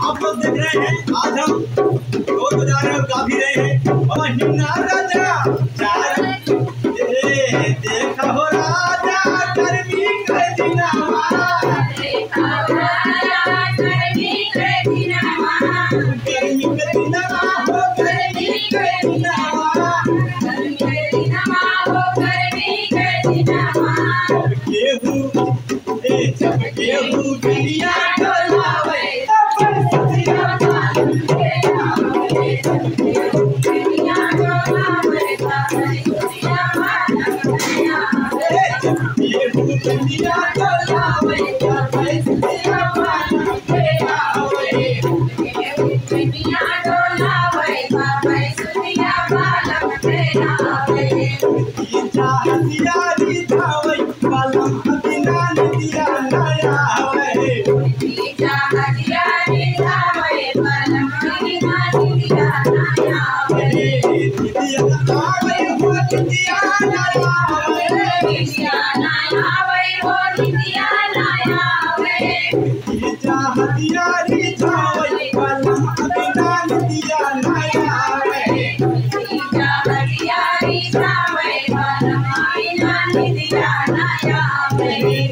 आप लोग देख रहे हैं आज हम ढोल बजा रहे हैं, गा भी रहे हैं। और हिन्ना राजा देखा हो राजा गर्मी के दिनवा, गर्मी के दिनवा हो, गर्मी के दिनवा जब गेहूं दुनिया डोलावे Hãy subscribe cho kênh Ghiền Mì Gõ để không bỏ lỡ